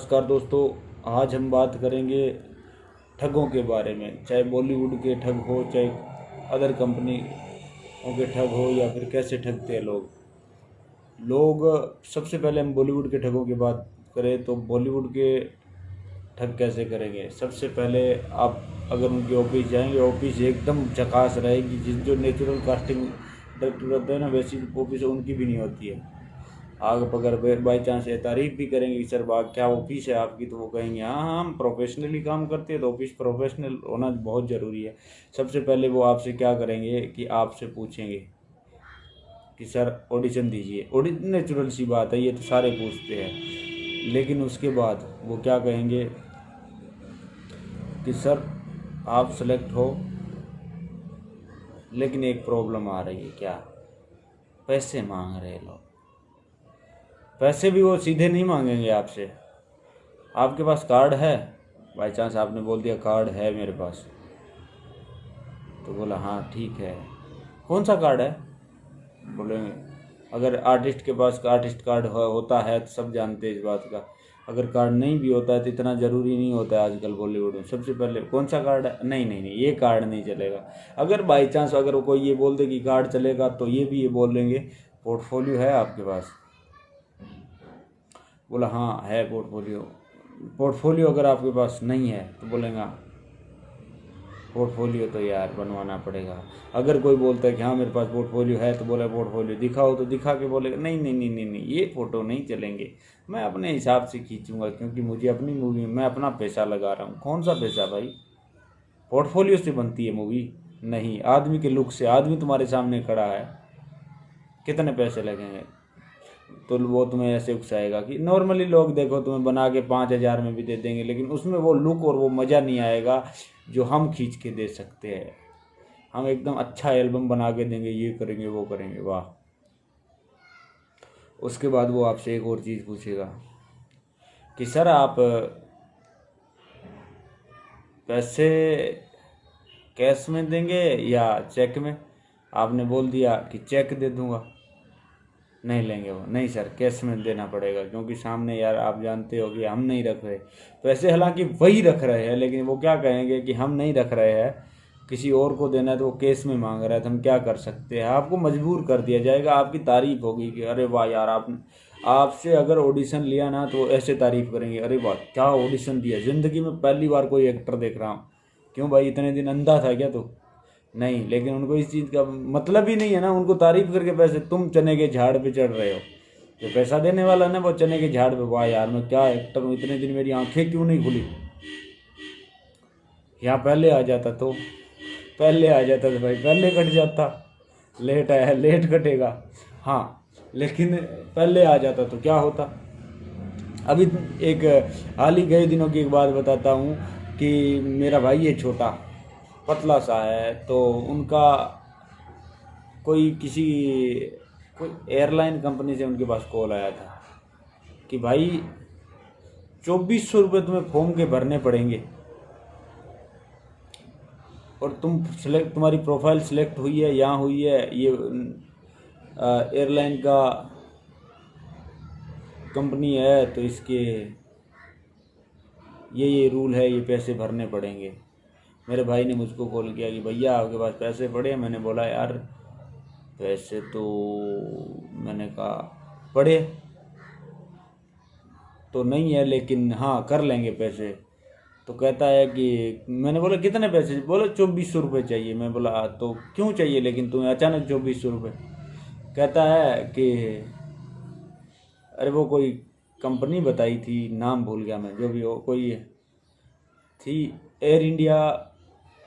नमस्कार दोस्तों। आज हम बात करेंगे ठगों के बारे में। चाहे बॉलीवुड के ठग हो, चाहे अदर कंपनियों के ठग हो, या फिर कैसे ठगते हैं लोग। सबसे पहले हम बॉलीवुड के ठगों की बात करें तो बॉलीवुड के ठग कैसे करेंगे। सबसे पहले आप अगर उनके ऑफिस जाएंगे, ऑफिस एकदम झकास रहेगी। जिस जो नेचुरल कास्टिंग डायरेक्टर होते हैं ना, वैसी ऑफिस उनकी भी नहीं होती है। आप अगर बाई चांस ये तारीफ भी करेंगे कि सर बाग क्या ऑफिस है आपकी, तो वो कहेंगे हाँ हाँ हम प्रोफेशनली काम करते हैं। तो ऑफिस प्रोफेशनल होना बहुत ज़रूरी है। सबसे पहले वो आपसे क्या करेंगे कि आपसे पूछेंगे कि सर ऑडिशन दीजिए। ऑडिशन नेचुरल सी बात है, ये तो सारे पूछते हैं। लेकिन उसके बाद वो क्या कहेंगे कि सर आप सेलेक्ट हो, लेकिन एक प्रॉब्लम आ रही है। क्या? पैसे मांग रहे लोग। पैसे भी वो सीधे नहीं मांगेंगे आपसे। आपके पास कार्ड है? बाई चांस आपने बोल दिया कार्ड है मेरे पास, तो बोला हाँ ठीक है। कौन सा कार्ड है? बोलेंगे अगर आर्टिस्ट के पास आर्टिस्ट कार्ड होता है तो सब जानते हैं इस बात का। अगर कार्ड नहीं भी होता है तो इतना ज़रूरी नहीं होता है आजकल बॉलीवुड में। सबसे पहले कौन सा कार्ड है? नहीं नहीं नहीं, ये कार्ड नहीं चलेगा। अगर बाई चांस अगर वो कोई ये बोल दे कि कार्ड चलेगा, तो ये भी ये बोल देंगे पोर्टफोलियो है आपके पास? बोला हाँ है पोर्टफोलियो। पोर्टफोलियो अगर आपके पास नहीं है तो बोलेगा पोर्टफोलियो तो यार बनवाना पड़ेगा। अगर कोई बोलता है कि हाँ मेरे पास पोर्टफोलियो है, तो बोले पोर्टफोलियो दिखाओ, तो दिखा के बोलेगा नहीं नहीं नहीं नहीं नहीं, ये फ़ोटो नहीं चलेंगे। मैं अपने हिसाब से खींचूंगा, क्योंकि मुझे अपनी मूवी में मैं अपना पैसा लगा रहा हूँ। कौन सा पैसा भाई? पोर्टफोलियो से बनती है मूवी? नहीं, आदमी के लुक से। आदमी तुम्हारे सामने खड़ा है, कितने पैसे लगेंगे? तो वो तुम्हें ऐसे उकसाएगा कि नॉर्मली लोग देखो तुम्हें बना के 5,000 में भी दे देंगे, लेकिन उसमें वो लुक और वो मज़ा नहीं आएगा जो हम खींच के दे सकते हैं। हम एकदम अच्छा एल्बम बना के देंगे, ये करेंगे वो करेंगे, वाह। उसके बाद वो आपसे एक और चीज़ पूछेगा कि सर आप पैसे कैश में देंगे या चेक में? आपने बोल दिया कि चेक दे दूंगा, नहीं लेंगे वो। नहीं सर कैश में देना पड़ेगा, क्योंकि सामने यार आप जानते हो कि हम नहीं रख रहे पैसे। हालांकि वही रख रहे हैं, लेकिन वो क्या कहेंगे कि हम नहीं रख रहे हैं, किसी और को देना है, तो वो केस में मांग रहा है, तो हम क्या कर सकते हैं। आपको मजबूर कर दिया जाएगा। आपकी तारीफ होगी कि अरे वाह यार आप आपसे अगर ऑडिशन लिया ना, तो ऐसे तारीफ करेंगे, अरे वाह क्या ऑडिशन दिया, ज़िंदगी में पहली बार कोई एक्टर देख रहा हूँ। क्यों भाई इतने दिन अंधा था क्या तू? नहीं, लेकिन उनको इस चीज़ का मतलब ही नहीं है ना। उनको तारीफ करके पैसे, तुम चने के झाड़ पे चढ़ रहे हो। जो पैसा देने वाला है ना, वो चने के झाड़ पे, वाह यार मैं क्या एक्टर हूँ, इतने दिन मेरी आंखें क्यों नहीं खुली। यहाँ पहले आ जाता तो पहले आ जाता तो भाई पहले कट जाता। लेट आया लेट कटेगा, हाँ, लेकिन पहले आ जाता तो क्या होता। अभी एक हाल ही गए दिनों की एक बात बताता हूँ कि मेरा भाई है छोटा, पतला सा है, तो उनका कोई एयरलाइन कंपनी से उनके पास कॉल आया था कि भाई 2,400 रुपये तुम्हें फॉर्म के भरने पड़ेंगे, और तुम्हारी प्रोफाइल सिलेक्ट हुई है, यहाँ हुई है, ये एयरलाइन का कंपनी है, तो इसके ये रूल है, ये पैसे भरने पड़ेंगे। मेरे भाई ने मुझको कॉल किया कि भैया आपके पास पैसे पड़े हैं? मैंने बोला यार पैसे तो, मैंने कहा पड़े तो नहीं है, लेकिन हाँ कर लेंगे पैसे। तो कहता है कि मैंने बोला कितने पैसे? बोला 2,400 रुपये चाहिए। मैं बोला तो क्यों चाहिए लेकिन तुम्हें अचानक 2,400 रुपये? कहता है कि अरे वो कोई कंपनी बताई थी, नाम भूल गया मैं, जो भी हो, कोई थी, एयर इंडिया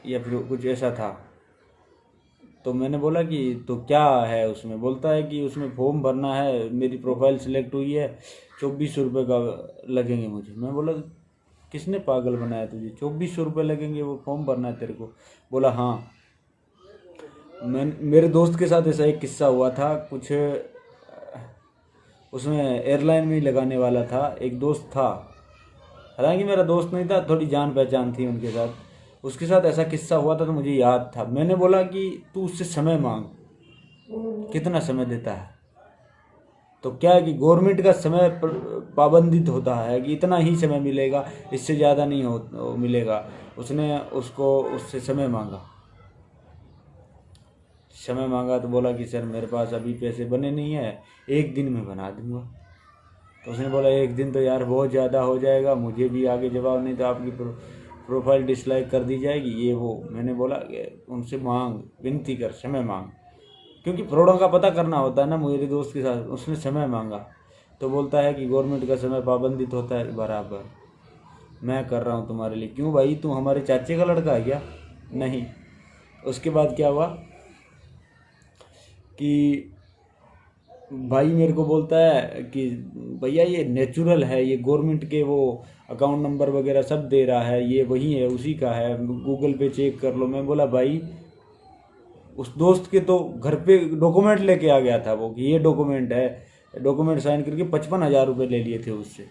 या फिर कुछ ऐसा था। तो मैंने बोला कि तो क्या है उसमें? बोलता है कि उसमें फॉर्म भरना है, मेरी प्रोफाइल सिलेक्ट हुई है, 2,400 रुपये का लगेंगे मुझे। मैं बोला किसने पागल बनाया तुझे? 2,400 रुपये लगेंगे, वो फॉर्म भरना है तेरे को? बोला हाँ। मेरे दोस्त के साथ ऐसा एक किस्सा हुआ था कुछ, उसमें एयरलाइन में ही लगाने वाला था, एक दोस्त था, हालांकि मेरा दोस्त नहीं था, थोड़ी जान पहचान थी उनके साथ। उसके साथ ऐसा किस्सा हुआ था तो मुझे याद था। मैंने बोला कि तू उससे समय मांग, कितना समय देता है? तो क्या है कि गवर्नमेंट का समय पाबंदित होता है कि इतना ही समय मिलेगा, इससे ज़्यादा नहीं मिलेगा। उसने उससे समय मांगा तो बोला कि सर मेरे पास अभी पैसे बने नहीं है, 1 दिन में बना दूंगा। तो उसने बोला 1 दिन तो यार बहुत ज़्यादा हो जाएगा, मुझे भी आगे जवाब नहीं तो आपकी प्रोफाइल डिसलाइक कर दी जाएगी, ये वो। मैंने बोला कि उनसे विनती कर, समय मांग, क्योंकि फ्रॉडों का पता करना होता है ना। मेरे दोस्त के साथ उसने समय मांगा तो बोलता है कि गवर्नमेंट का समय पाबंदित होता है, बराबर मैं कर रहा हूँ तुम्हारे लिए। क्यों भाई, तुम हमारे चाचे का लड़का है क्या? नहीं। उसके बाद क्या हुआ कि भाई मेरे को बोलता है कि भैया ये नेचुरल है, ये गवर्नमेंट के वो अकाउंट नंबर वगैरह सब दे रहा है, ये वही है, उसी का है, गूगल पे चेक कर लो। मैं बोला भाई उस दोस्त के तो घर पे डॉक्यूमेंट लेके आ गया था वो कि ये डॉक्यूमेंट है, डॉक्यूमेंट साइन करके 55,000 रुपये ले लिए थे उससे।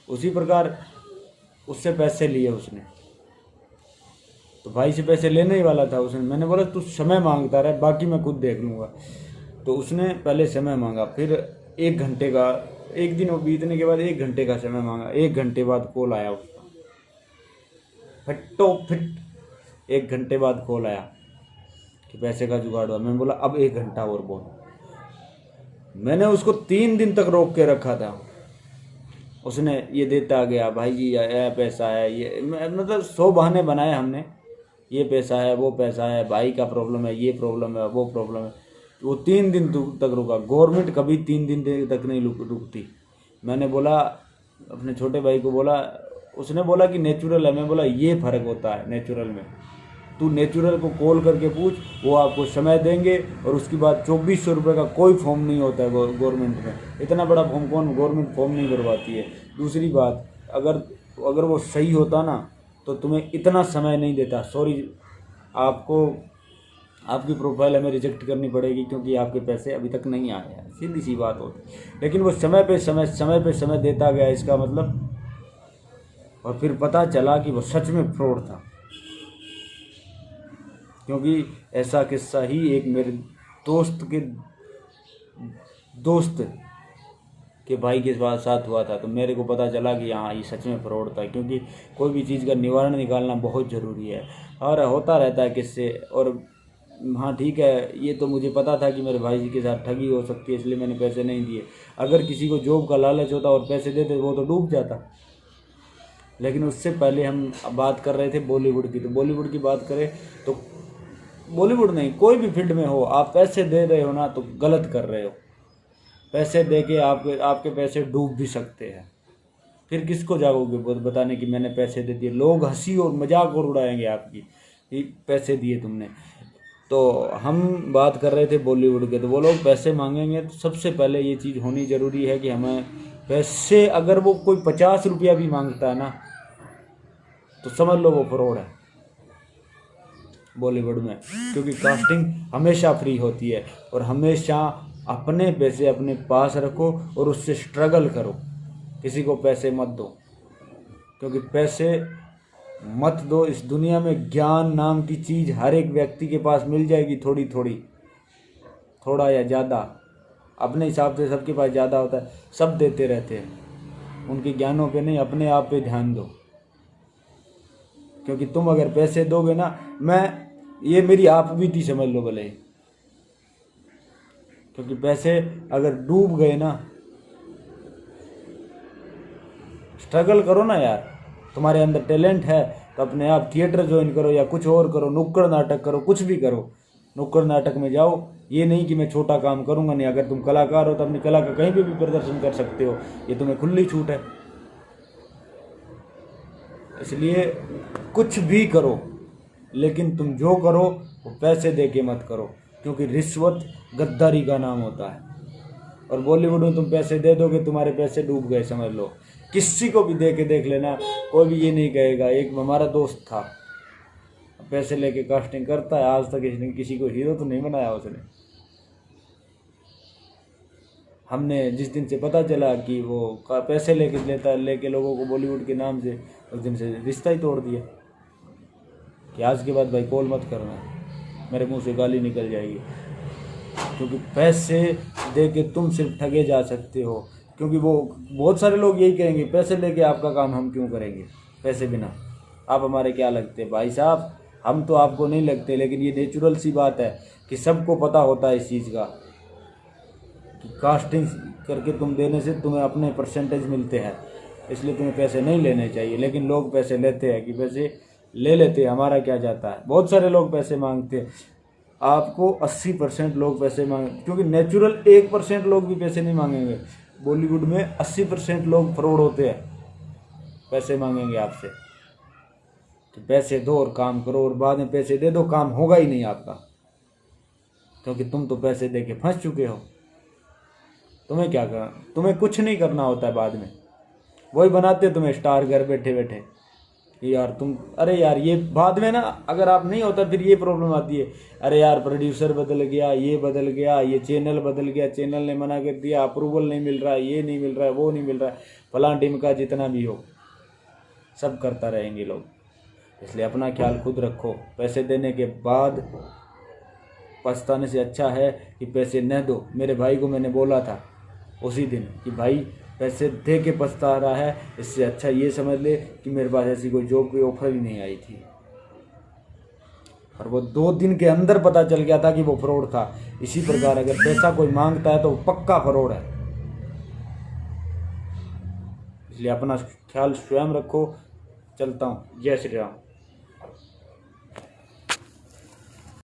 उसी प्रकार उससे पैसे लिए उसने, तो भाई से पैसे लेने ही वाला था उसने। मैंने बोला तू समय मांगता रहे, बाकी मैं खुद देख लूँगा। तो उसने पहले समय मांगा, फिर 1 घंटे का, 1 दिन बीतने के बाद 1 घंटे का समय मांगा। 1 घंटे बाद कॉल आया उसका, फट्टो फिट 1 घंटे बाद कॉल आया कि पैसे का जुगाड़ हुआ। मैंने बोला अब 1 घंटा और बोल। मैंने उसको 3 दिन तक रोक के रखा था। उसने ये देता गया, भाई जी ये पैसा है, ये मतलब 100 बहाने बनाए हमने, ये पैसा है, वो पैसा है, भाई का प्रॉब्लम है, ये प्रॉब्लम है, वो प्रॉब्लम है। वो 3 दिन तक रुका। गवर्नमेंट कभी 3 दिन तक नहीं रुकती। मैंने बोला अपने छोटे भाई को बोला, उसने बोला कि नेचुरल है। मैं बोला ये फ़र्क होता है नेचुरल में, तू नेचुरल को कॉल करके पूछ, वो आपको समय देंगे। और उसके बाद 2400 रुपये का कोई फॉर्म नहीं होता है गवर्नमेंट में। इतना बड़ा फॉर्म कौन गवर्नमेंट फॉर्म नहीं भरवाती है। दूसरी बात, अगर वो सही होता ना तो तुम्हें इतना समय नहीं देता। सॉरी, आपको आपकी प्रोफाइल हमें रिजेक्ट करनी पड़ेगी क्योंकि आपके पैसे अभी तक नहीं आए हैं, सीधी सी बात होती। लेकिन वो समय पे समय देता गया, इसका मतलब। और फिर पता चला कि वो सच में फ्रॉड था, क्योंकि ऐसा किस्सा ही एक मेरे दोस्त के भाई के साथ हुआ था। तो मेरे को पता चला कि हाँ ये सच में फ्रॉड था, क्योंकि कोई भी चीज़ का निवारण निकालना बहुत ज़रूरी है। और होता रहता है किससे। और हाँ ठीक है, ये तो मुझे पता था कि मेरे भाई जी के साथ ठगी हो सकती है, इसलिए मैंने पैसे नहीं दिए। अगर किसी को जॉब का लालच होता और पैसे देते वो तो डूब जाता। लेकिन उससे पहले हम बात कर रहे थे बॉलीवुड की। तो बॉलीवुड की बात करें तो बॉलीवुड नहीं, कोई भी फील्ड में हो, आप पैसे दे रहे हो ना तो गलत कर रहे हो। पैसे दे के आपके पैसे डूब भी सकते हैं। फिर किसको जाओगे बताने कि मैंने पैसे दे दिए। लोग हंसी और मजाक और उड़ाएंगे आपकी, पैसे दिए तुमने। तो हम बात कर रहे थे बॉलीवुड के। तो वो लोग पैसे मांगेंगे तो सबसे पहले ये चीज़ होनी ज़रूरी है कि हमें पैसे, अगर वो कोई 50 रुपया भी मांगता है ना तो समझ लो वो फ्रॉड है बॉलीवुड में। क्योंकि कास्टिंग हमेशा फ्री होती है। और हमेशा अपने पैसे अपने पास रखो और उससे स्ट्रगल करो, किसी को पैसे मत दो। क्योंकि पैसे मत दो। इस दुनिया में ज्ञान नाम की चीज़ हर एक व्यक्ति के पास मिल जाएगी, थोड़ी थोड़ी, थोड़ा या ज़्यादा अपने हिसाब से सबके पास ज़्यादा होता है। सब देते रहते हैं, उनके ज्ञानों पे नहीं, अपने आप पे ध्यान दो। क्योंकि तुम अगर पैसे दोगे ना, ये मेरी आप बीती समझ लो भले, क्योंकि पैसे अगर डूब गए ना, स्ट्रगल करो ना यार। तुम्हारे अंदर टैलेंट है तो अपने आप थिएटर ज्वाइन करो या कुछ और करो, नुक्कड़ नाटक करो, कुछ भी करो, नुक्कड़ नाटक में जाओ। ये नहीं कि मैं छोटा काम करूंगा नहीं। अगर तुम कलाकार हो तो अपनी कला का कहीं पे भी प्रदर्शन कर सकते हो, ये तुम्हें खुली छूट है। इसलिए कुछ भी करो, लेकिन तुम जो करो वो पैसे दे के मत करो, क्योंकि रिश्वत गद्दारी का नाम होता है। और बॉलीवुड में तुम पैसे दे दोगे, तुम्हारे पैसे डूब गए समझ लो। किसी को भी दे के देख लेना, कोई भी ये नहीं कहेगा। एक हमारा दोस्त था, पैसे लेके कास्टिंग करता है, आज तक इसने किसी को हीरो तो नहीं बनाया उसने। हमने जिस दिन से पता चला कि वो पैसे लेके लोगों को बॉलीवुड के नाम से, उस दिन से रिश्ता ही तोड़ दिया कि आज के बाद भाई कॉल मत करना, मेरे मुंह से गाली निकल जाएगी। क्योंकि पैसे दे के तुम सिर्फ ठगे जा सकते हो। क्योंकि वो बहुत सारे लोग यही कहेंगे, पैसे लेके आपका काम हम क्यों करेंगे, पैसे बिना आप हमारे क्या लगते हैं। भाई साहब, हम तो आपको नहीं लगते, लेकिन ये नेचुरल सी बात है कि सबको पता होता है इस चीज़ का कि कास्टिंग करके तुम देने से तुम्हें अपने परसेंटेज मिलते हैं, इसलिए तुम्हें पैसे नहीं लेने चाहिए। लेकिन लोग पैसे लेते हैं कि पैसे ले लेते हैं, हमारा क्या जाता है। बहुत सारे लोग पैसे मांगते हैं, आपको 80% लोग पैसे मांगे, क्योंकि नेचुरल 1% लोग भी पैसे नहीं मांगेंगे। बॉलीवुड में 80% लोग फ्रॉड होते हैं, पैसे मांगेंगे आपसे। तो पैसे दो और काम करो, और बाद में पैसे दे दो, काम होगा ही नहीं आपका, क्योंकि तुम तो पैसे दे के फंस चुके हो। तुम्हें क्या करना, तुम्हें कुछ नहीं करना होता है, बाद में वही बनाते तुम्हें स्टार घर बैठे बैठे। यार तुम, अरे यार ये बाद में ना, अगर आप नहीं होता फिर ये प्रॉब्लम आती है, अरे यार प्रोड्यूसर बदल गया, ये बदल गया, ये चैनल बदल गया, चैनल ने मना कर दिया, अप्रूवल नहीं मिल रहा है, ये नहीं मिल रहा है, वो नहीं मिल रहा है, फलां टिमका जितना भी हो सब करता रहेंगे लोग। इसलिए अपना ख्याल खुद रखो। पैसे देने के बाद पछताने से अच्छा है कि पैसे न दो। मेरे भाई को मैंने बोला था उसी दिन कि भाई पैसे दे के पछता रहा है, इससे अच्छा ये समझ ले कि मेरे पास ऐसी कोई जॉब की ऑफर ही नहीं आई थी। और वो 2 दिन के अंदर पता चल गया था कि वो फ्रॉड था। इसी प्रकार अगर पैसा कोई मांगता है तो वो पक्का फ्रॉड है। इसलिए अपना ख्याल स्वयं रखो। चलता हूँ। जय श्री राम।